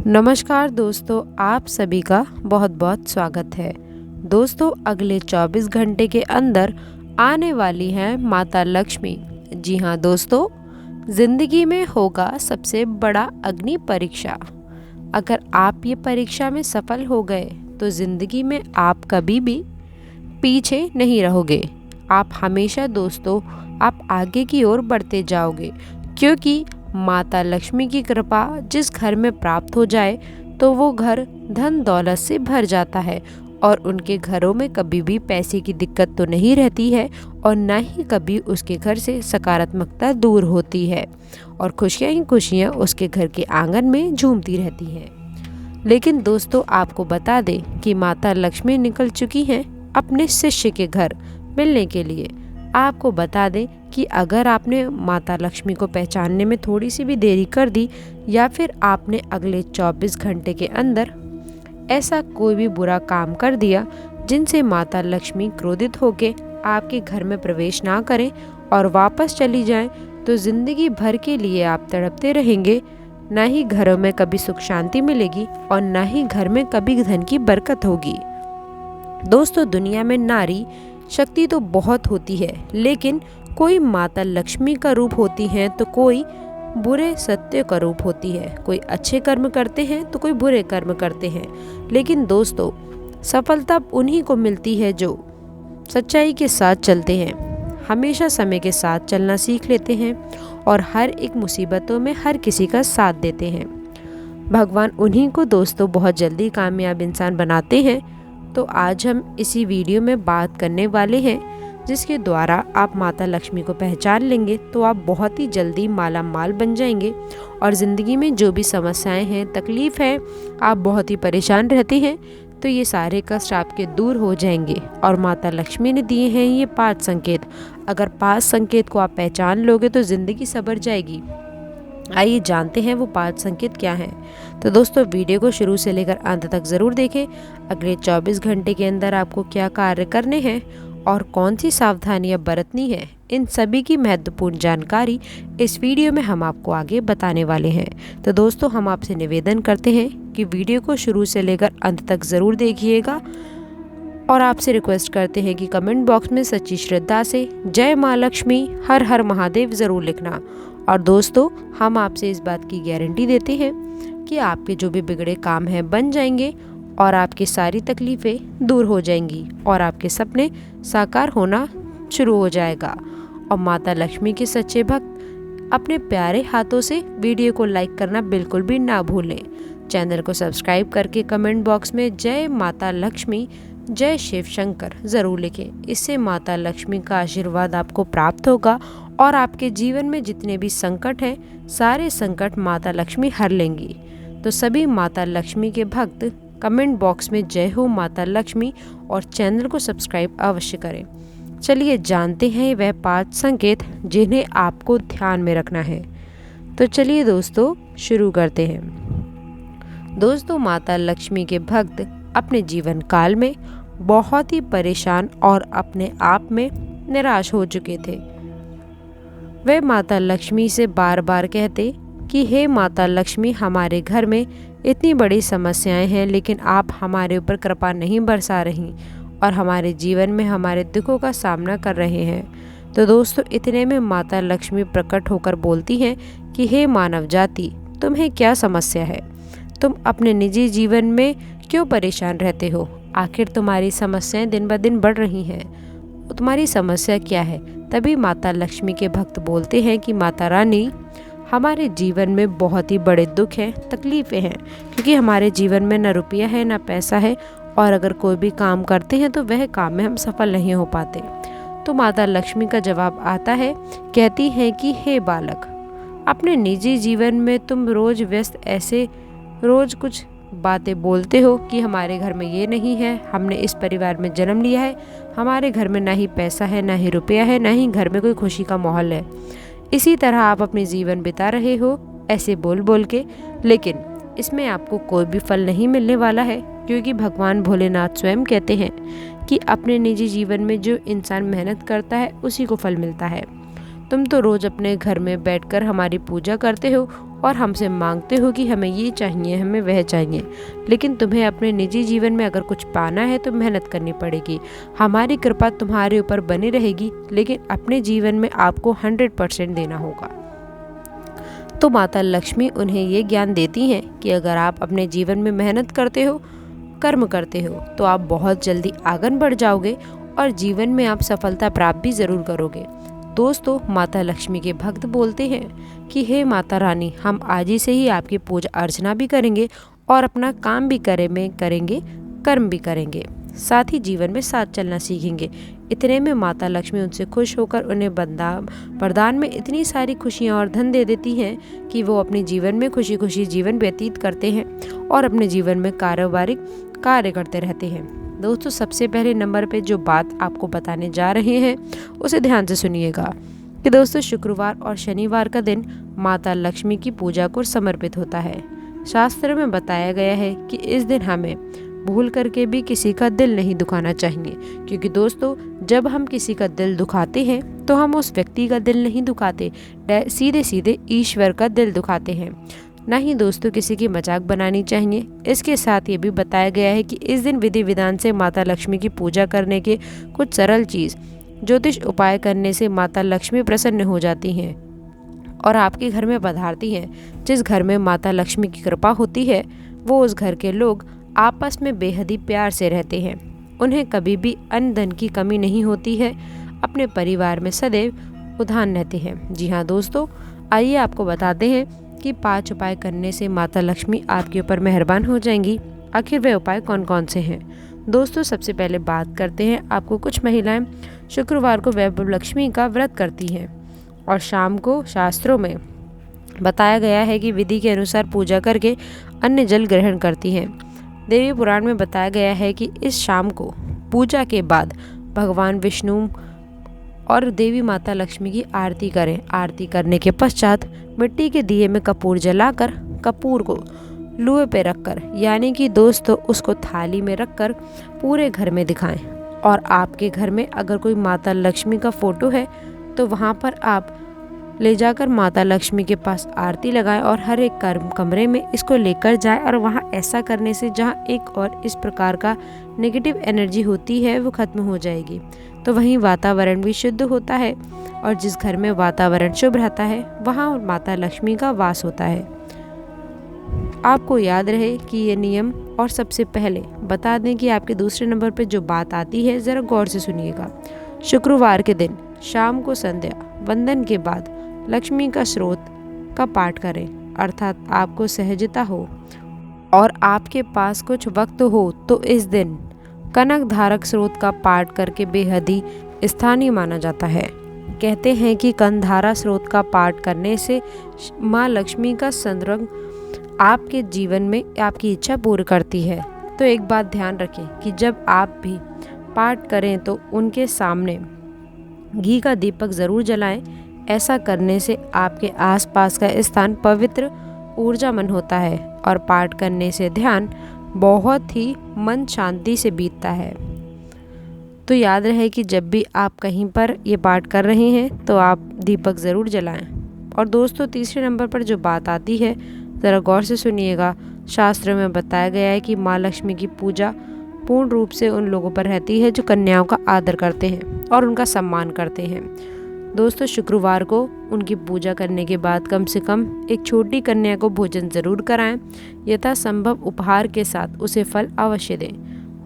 नमस्कार दोस्तों, आप सभी का बहुत बहुत स्वागत है। दोस्तों, अगले 24 घंटे के अंदर आने वाली हैं माता लक्ष्मी। जी हाँ दोस्तों, जिंदगी में होगा सबसे बड़ा अग्नि परीक्षा। अगर आप ये परीक्षा में सफल हो गए तो जिंदगी में आप कभी भी पीछे नहीं रहोगे। आप हमेशा दोस्तों आप आगे की ओर बढ़ते जाओगे, क्योंकि माता लक्ष्मी की कृपा जिस घर में प्राप्त हो जाए तो वो घर धन दौलत से भर जाता है और उनके घरों में कभी भी पैसे की दिक्कत तो नहीं रहती है और न ही कभी उसके घर से सकारात्मकता दूर होती है और खुशियां ही खुशियां उसके घर के आंगन में झूमती रहती हैं। लेकिन दोस्तों, आपको बता दें कि माता लक्ष्मी निकल चुकी हैं अपने शिष्य के घर मिलने के लिए। आपको बता दें कि अगर आपने माता लक्ष्मी को पहचानने में थोड़ी सी भी देरी कर दी या फिर आपने अगले 24 घंटे के अंदर ऐसा कोई भी बुरा काम कर दिया जिनसे माता लक्ष्मी क्रोधित होकर आपके घर में प्रवेश ना करें और वापस चली जाएं, तो जिंदगी भर के लिए आप तड़पते रहेंगे। ना ही घरों में कभी सुख शांति मिलेगी और ना ही घर में कभी धन की बरकत होगी। दोस्तों, दुनिया में नारी शक्ति तो बहुत होती है, लेकिन कोई माता लक्ष्मी का रूप होती है तो कोई बुरे सत्य का रूप होती है। कोई अच्छे कर्म करते हैं तो कोई बुरे कर्म करते हैं। लेकिन दोस्तों, सफलता उन्हीं को मिलती है जो सच्चाई के साथ चलते हैं, हमेशा समय के साथ चलना सीख लेते हैं और हर एक मुसीबतों में हर किसी का साथ देते हैं। भगवान उन्हीं को दोस्तों बहुत जल्दी कामयाब इंसान बनाते हैं। तो आज हम इसी वीडियो में बात करने वाले हैं जिसके द्वारा आप माता लक्ष्मी को पहचान लेंगे तो आप बहुत ही जल्दी माला माल बन जाएंगे और ज़िंदगी में जो भी समस्याएं हैं, तकलीफ़ है, आप बहुत ही परेशान रहते हैं, तो ये सारे कष्ट आपके दूर हो जाएंगे। और माता लक्ष्मी ने दिए हैं ये 5 संकेत। अगर 5 संकेत को आप पहचान लोगे तो ज़िंदगी संवर जाएगी। आइए जानते हैं वो 5 संकेत क्या हैं। तो दोस्तों, वीडियो को शुरू से लेकर अंत तक ज़रूर देखें। अगले 24 घंटे के अंदर आपको क्या कार्य करने हैं और कौन सी सावधानियां बरतनी है, इन सभी की महत्वपूर्ण जानकारी इस वीडियो में हम आपको आगे बताने वाले हैं। तो दोस्तों, हम आपसे निवेदन करते हैं कि वीडियो को शुरू से लेकर अंत तक ज़रूर देखिएगा और आपसे रिक्वेस्ट करते हैं कि कमेंट बॉक्स में सच्ची श्रद्धा से जय माँ लक्ष्मी हर हर महादेव ज़रूर लिखना। और दोस्तों, हम आपसे इस बात की गारंटी देते हैं कि आपके जो भी बिगड़े काम हैं बन जाएंगे और आपकी सारी तकलीफ़ें दूर हो जाएंगी और आपके सपने साकार होना शुरू हो जाएगा। और माता लक्ष्मी के सच्चे भक्त अपने प्यारे हाथों से वीडियो को लाइक करना बिल्कुल भी ना भूलें। चैनल को सब्सक्राइब करके कमेंट बॉक्स में जय माता लक्ष्मी जय शिव शंकर ज़रूर लिखें। इससे माता लक्ष्मी का आशीर्वाद आपको प्राप्त होगा और आपके जीवन में जितने भी संकट हैं, सारे संकट माता लक्ष्मी हर लेंगी। तो सभी माता लक्ष्मी के भक्त कमेंट बॉक्स में जय हो माता लक्ष्मी और चैनल को सब्सक्राइब अवश्य करें। चलिए जानते हैं वह 5 संकेत जिन्हें आपको ध्यान में रखना है। तो चलिए दोस्तों शुरू करते हैं। दोस्तों, माता लक्ष्मी के भक्त अपने जीवन काल में बहुत ही परेशान और अपने आप में निराश हो चुके थे। वे माता लक्ष्मी से बार बार कहते कि हे माता लक्ष्मी, हमारे घर में इतनी बड़ी समस्याएं हैं, लेकिन आप हमारे ऊपर कृपा नहीं बरसा रही और हमारे जीवन में हमारे दुखों का सामना कर रहे हैं। तो दोस्तों, इतने में माता लक्ष्मी प्रकट होकर बोलती हैं कि हे मानव जाति, तुम्हें क्या समस्या है? तुम अपने निजी जीवन में क्यों परेशान रहते हो? आखिर तुम्हारी समस्याएं दिन ब दिन बढ़ रही हैं। तुम्हारी समस्या क्या है? तभी माता लक्ष्मी के भक्त बोलते हैं कि माता रानी, हमारे जीवन में बहुत ही बड़े दुख हैं, तकलीफ़ें हैं, क्योंकि हमारे जीवन में न रुपया है न पैसा है और अगर कोई भी काम करते हैं तो वह काम में हम सफल नहीं हो पाते। तो माता लक्ष्मी का जवाब आता है, कहती हैं कि हे बालक, अपने निजी जीवन में तुम रोज़ व्यस्त ऐसे रोज़ कुछ बातें बोलते हो कि हमारे घर में ये नहीं है, हमने इस परिवार में जन्म लिया है, हमारे घर में ना ही पैसा है, ना ही रुपया है, ना ही घर में कोई खुशी का माहौल है। इसी तरह आप अपने जीवन बिता रहे हो ऐसे बोल बोल के, लेकिन इसमें आपको कोई भी फल नहीं मिलने वाला है, क्योंकि भगवान भोलेनाथ स्वयं कहते हैं कि अपने निजी जीवन में जो इंसान मेहनत करता है उसी को फल मिलता है। तुम तो रोज अपने घर में बैठकर हमारी पूजा करते हो और हमसे मांगते हो कि हमें ये चाहिए, हमें वह चाहिए, लेकिन तुम्हें अपने निजी जीवन में अगर कुछ पाना है तो मेहनत करनी पड़ेगी। हमारी कृपा तुम्हारे ऊपर बनी रहेगी, लेकिन अपने जीवन में आपको 100% देना होगा। तो माता लक्ष्मी उन्हें ये ज्ञान देती हैं कि अगर आप अपने जीवन में मेहनत करते हो, कर्म करते हो, तो आप बहुत जल्दी आगे बढ़ जाओगे और जीवन में आप सफलता प्राप्त भी जरूर करोगे। दोस्तों, माता लक्ष्मी के भक्त बोलते हैं कि हे माता रानी, हम आज ही से ही आपकी पूजा अर्चना भी करेंगे और अपना काम भी करेंगे, कर्म भी करेंगे, साथ ही जीवन में साथ चलना सीखेंगे। इतने में माता लक्ष्मी उनसे खुश होकर उन्हें वरदान में इतनी सारी खुशियाँ और धन दे देती हैं कि वो अपने जीवन में खुशी खुशी जीवन व्यतीत करते हैं और अपने जीवन में कारोबारिक कार्य करते रहते हैं। दोस्तों, सबसे पहले नंबर पे जो बात आपको बताने जा रहे हैं उसे ध्यान से सुनिएगा कि दोस्तों, शुक्रवार और शनिवार का दिन माता लक्ष्मी की पूजा को समर्पित होता है। शास्त्र में बताया गया है कि इस दिन हमें भूल करके भी किसी का दिल नहीं दुखाना चाहिए, क्योंकि दोस्तों, जब हम किसी का दिल दुखाते हैं तो हम उस व्यक्ति का दिल नहीं दुखाते, सीधे सीधे ईश्वर का दिल दुखाते हैं। ना ही दोस्तों किसी की मजाक बनानी चाहिए। इसके साथ ये भी बताया गया है कि इस दिन विधि विधान से माता लक्ष्मी की पूजा करने के कुछ सरल चीज़ ज्योतिष उपाय करने से माता लक्ष्मी प्रसन्न हो जाती हैं और आपके घर में पधारती हैं। जिस घर में माता लक्ष्मी की कृपा होती है वो उस घर के लोग आपस में बेहद ही प्यार से रहते हैं। उन्हें कभी भी अन्न धन की कमी नहीं होती है। अपने परिवार में सदैव उदान रहते हैं। जी हाँ दोस्तों, आइए आपको बताते हैं कि 5 उपाय करने से माता लक्ष्मी आपके ऊपर मेहरबान हो जाएंगी। आखिर वे उपाय कौन कौन से हैं? दोस्तों, सबसे पहले बात करते हैं, आपको कुछ महिलाएं शुक्रवार को वैभव लक्ष्मी का व्रत करती हैं और शाम को शास्त्रों में बताया गया है कि विधि के अनुसार पूजा करके अन्न जल ग्रहण करती हैं। देवी पुराण में बताया गया है कि इस शाम को पूजा के बाद भगवान विष्णु और देवी माता लक्ष्मी की आरती करें। आरती करने के पश्चात मिट्टी के दिए में कपूर जलाकर कपूर को लुए पे रखकर, यानी कि दोस्तों उसको थाली में रखकर पूरे घर में दिखाएं। और आपके घर में अगर कोई माता लक्ष्मी का फोटो है तो वहाँ पर आप ले जाकर माता लक्ष्मी के पास आरती लगाएं और हर एक कमरे में इसको लेकर जाएं। और वहाँ ऐसा करने से जहाँ एक और इस प्रकार का नेगेटिव एनर्जी होती है वो खत्म हो जाएगी, तो वहीं वातावरण भी शुद्ध होता है और जिस घर में वातावरण शुभ रहता है वहाँ माता लक्ष्मी का वास होता है। आपको याद रहे कि ये नियम। और सबसे पहले बता दें कि आपके दूसरे नंबर पर जो बात आती है ज़रा गौर से सुनिएगा। शुक्रवार के दिन शाम को संध्या वंदन के बाद लक्ष्मी का स्रोत का पाठ करें, अर्थात आपको सहजता हो और आपके पास कुछ वक्त हो तो इस दिन कनक धारक स्रोत का पाठ करके बेहद ही स्थानीय माना जाता है। कहते हैं कि कनधारा स्रोत का पाठ करने से माँ लक्ष्मी का संसर्ग आपके जीवन में आपकी इच्छा पूरी करती है। तो एक बात ध्यान रखें कि जब आप भी पाठ करें तो उनके सामने घी का दीपक ज़रूर जलाएं। ऐसा करने से आपके आसपास का स्थान पवित्र ऊर्जामन होता है और पाठ करने से ध्यान बहुत ही मन शांति से बीतता है। तो याद रहे कि जब भी आप कहीं पर ये पाठ कर रहे हैं तो आप दीपक ज़रूर जलाएं। और दोस्तों, तीसरे नंबर पर जो बात आती है ज़रा गौर से सुनिएगा। शास्त्र में बताया गया है कि माँ लक्ष्मी की पूजा पूर्ण रूप से उन लोगों पर रहती है जो कन्याओं का आदर करते हैं और उनका सम्मान करते हैं। दोस्तों, शुक्रवार को उनकी पूजा करने के बाद कम से कम एक छोटी कन्या को भोजन ज़रूर कराएं। यथासंभव उपहार के साथ उसे फल अवश्य दें।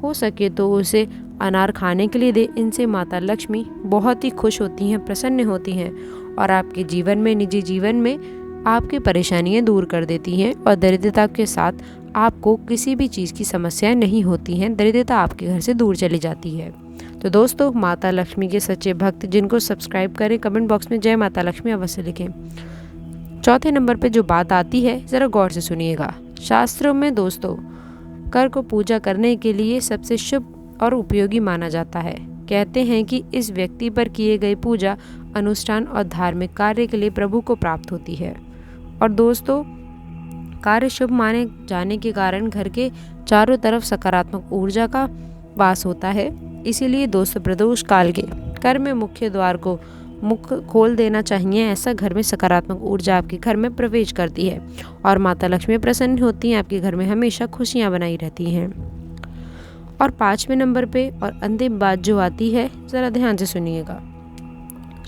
हो सके तो उसे अनार खाने के लिए दें। इनसे माता लक्ष्मी बहुत ही खुश होती हैं, प्रसन्न होती हैं और आपके जीवन में, निजी जीवन में आपकी परेशानियां दूर कर देती हैं और दरिद्रता के साथ आपको किसी भी चीज़ की समस्याएं नहीं होती हैं। दरिद्रता आपके घर से दूर चली जाती है। तो दोस्तों, माता लक्ष्मी के सच्चे भक्त जिनको सब्सक्राइब करें, कमेंट बॉक्स में जय माता लक्ष्मी अवश्य लिखें। चौथे नंबर पे जो बात आती है ज़रा गौर से सुनिएगा। शास्त्रों में दोस्तों कर को पूजा करने के लिए सबसे शुभ और उपयोगी माना जाता है। कहते हैं कि इस व्यक्ति पर किए गए पूजा अनुष्ठान और धार्मिक कार्य के लिए प्रभु को प्राप्त होती है। और दोस्तों, कार्य शुभ माने जाने के कारण घर के चारों तरफ सकारात्मक ऊर्जा का वास होता है। इसीलिए दोस्तों, प्रदोष काल के कर में मुख्य द्वार को मुख खोल देना चाहिए। ऐसा घर में सकारात्मक ऊर्जा आपके घर में प्रवेश करती है और माता लक्ष्मी प्रसन्न होती हैं, आपके घर में हमेशा खुशियाँ बनाई रहती हैं। और 5वें नंबर पे और अंतिम बात जो आती है, ज़रा ध्यान से सुनिएगा।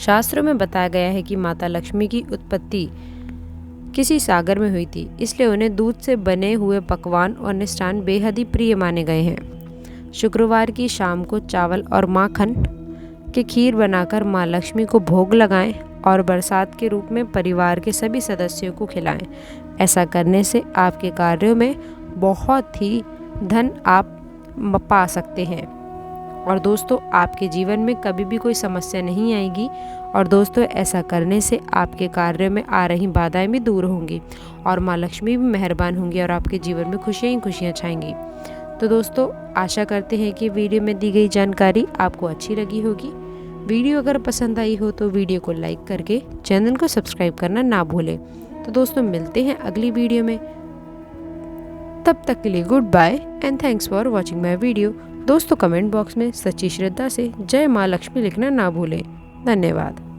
शास्त्रों में बताया गया है कि माता लक्ष्मी की उत्पत्ति किसी सागर में हुई थी, इसलिए उन्हें दूध से बने हुए पकवान और मिष्ठान बेहद ही प्रिय माने गए हैं। शुक्रवार की शाम को चावल और माखन के खीर बनाकर माँ लक्ष्मी को भोग लगाएं और बरसात के रूप में परिवार के सभी सदस्यों को खिलाएं। ऐसा करने से आपके कार्यों में बहुत ही धन आप पा सकते हैं और दोस्तों आपके जीवन में कभी भी कोई समस्या नहीं आएगी। और दोस्तों ऐसा करने से आपके कार्यों में आ रही बाधाएं भी दूर होंगी और माँ लक्ष्मी भी मेहरबान होंगी और आपके जीवन में खुशियाँ ही खुशियाँ छाएंगी। तो दोस्तों आशा करते हैं कि वीडियो में दी गई जानकारी आपको अच्छी लगी होगी। वीडियो अगर पसंद आई हो तो वीडियो को लाइक करके चैनल को सब्सक्राइब करना ना भूलें। तो दोस्तों मिलते हैं अगली वीडियो में, तब तक के लिए good bye and thanks for watching my video. दोस्तों कमेंट बॉक्स में सच्ची श्रद्धा से जय माँ लक्ष्मी लिखना ना भूलें। धन्यवाद।